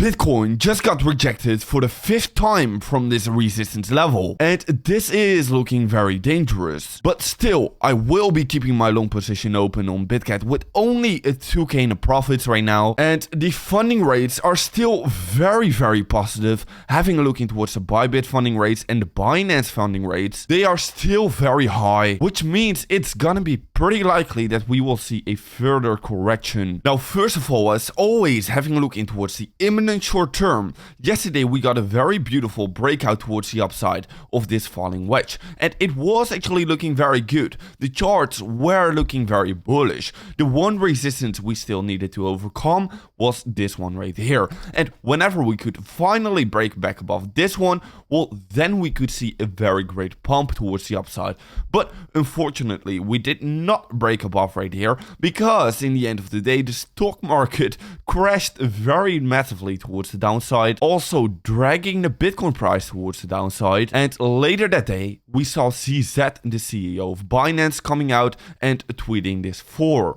Bitcoin just got rejected for the 5th time from this resistance level, and this is looking very dangerous. But still, I will be keeping my long position open on Bitcat with only a 2k in profits right now, and the funding rates are still very positive. Having a look in towards the Bybit funding rates and the Binance funding rates, they are still very high, which means it's gonna be pretty likely that we will see a further correction. Now, first of all, as always, having a look in towards the imminent short term, yesterday we got a very beautiful breakout towards the upside of this falling wedge, and it was actually looking very good. The charts were looking very bullish. The one resistance we still needed to overcome was this one right here, and whenever we could finally break back above this one, well, then we could see a very great pump towards the upside. But unfortunately, we did not break above right here, because in the end of the day, the stock market crashed very massively towards the downside, also dragging the Bitcoin price towards the downside. And later that day, we saw CZ, the CEO of Binance, coming out and tweeting this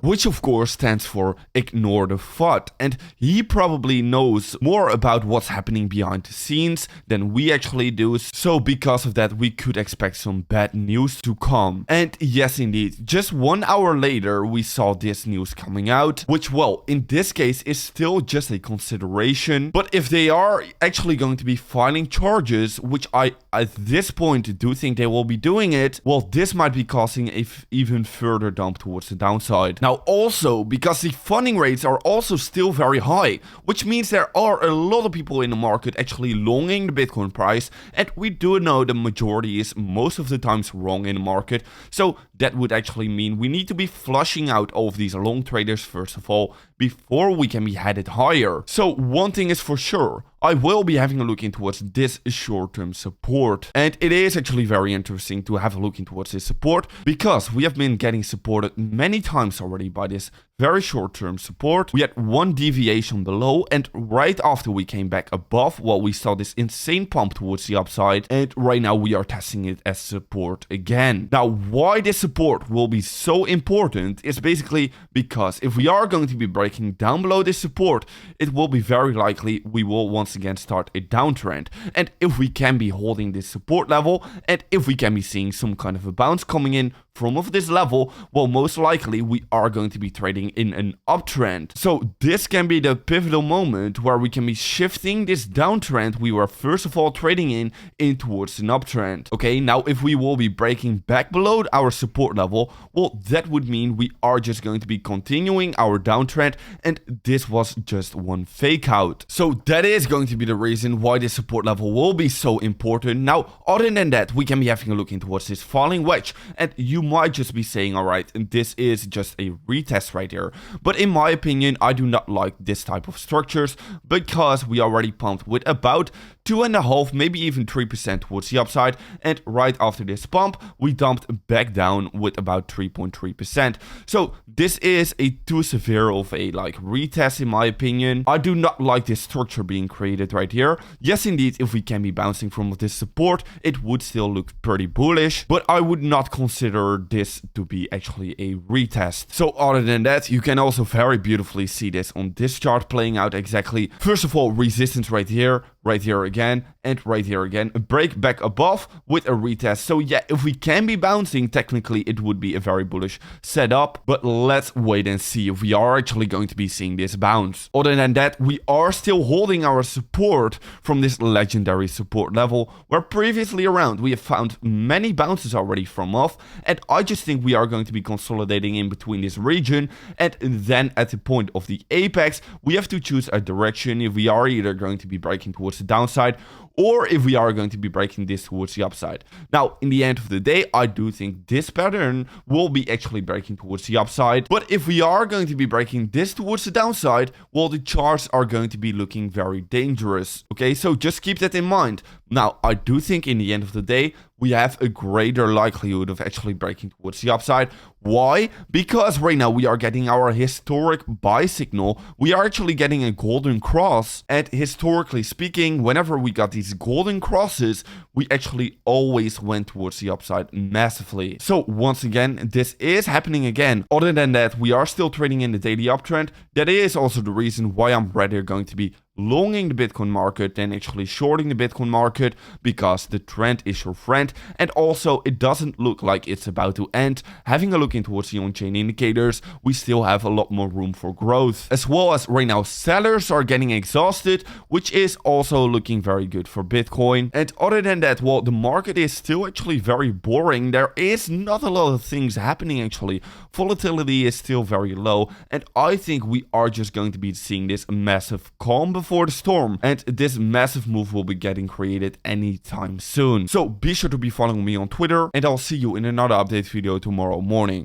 which of course stands for ignore the FUD. And he probably knows more about what's happening behind the scenes than we actually do. So because of that, we could expect some bad news to come. And yes, indeed, just 1 hour later, we saw this news coming out, which, well, in this case is still just a consideration. But if they are actually going to be filing charges, which I at this point do think they will be doing it, well, this might be causing a even further dump towards the downside. Now, also because the funding rates are also still very high, which means there are a lot of people in the market actually longing the Bitcoin price, and we do know the majority is most of the times wrong in the market. So that would actually mean we need to be flushing out all of these long traders first of all before we can be headed higher. So one thing is for sure, I will be having a look in towards this short-term support. And it is actually very interesting to have a look in towards this support, because we have been getting supported many times already by this very short-term support. We had one deviation below, and right after we came back above, well, we saw this insane pump towards the upside, and right now we are testing it as support again. Now, why this support will be so important is basically because if we are going to be breaking down below this support, it will be very likely we will once again start a downtrend. And if we can be holding this support level, and if we can be seeing some kind of a bounce coming in from of this level, well, most likely we are going to be trading in an uptrend. So this can be the pivotal moment where we can be shifting this downtrend we were first of all trading in towards an uptrend. Okay, now if we will be breaking back below our support level, well, that would mean we are just going to be continuing our downtrend, and this was just one fake out. So that is going to be the reason why this support level will be so important. Now, other than that, we can be having a look in towards this falling wedge, and you might just be saying, all right, this is just a retest right here. But in my opinion, I do not like this type of structures, because we already pumped with about 2.5%, maybe even 3% towards the upside, and right after this pump, we dumped back down with about 3.3%. So this is a too severe of a retest in my opinion. I do not like this structure being created right here. Yes, indeed, if we can be bouncing from this support, it would still look pretty bullish, but I would not consider this to be actually a retest. So other than that, you can also very beautifully see this on this chart playing out exactly. First of all, resistance right here again, and right here again, a break back above with a retest. So yeah, if we can be bouncing, technically it would be a very bullish setup, but let's wait and see if we are actually going to be seeing this bounce. Other than that, we are still holding our support from this legendary support level, where previously around we have found many bounces already from off, and I just think we are going to be consolidating in between this region, and then at the point of the apex, we have to choose a direction if we are either going to be breaking towards the downside, or if we are going to be breaking this towards the upside. Now, in the end of the day, I do think this pattern will be actually breaking towards the upside. But if we are going to be breaking this towards the downside, well, the charts are going to be looking very dangerous. Okay, so just keep that in mind. Now, I do think in the end of the day, we have a greater likelihood of actually breaking towards the upside. Why? Because right now we are getting our historic buy signal. We are actually getting a golden cross. And historically speaking, whenever we got these golden crosses, we actually always went towards the upside massively. So once again, this is happening again. Other than that, we are still trading in the daily uptrend. That is also the reason why I'm rather going to be longing the Bitcoin market than actually shorting the Bitcoin market, because the trend is your friend, and also it doesn't look like it's about to end. Having a look in towards the on-chain indicators, we still have a lot more room for growth. As well as right now sellers are getting exhausted, which is also looking very good for Bitcoin. And other than that, well, the market is still actually very boring. There is not a lot of things happening actually. Volatility is still very low, and I think we are just going to be seeing this massive calm before the storm, and this massive move will be getting created anytime soon. So be sure to be following me on Twitter, and I'll see you in another update video tomorrow morning.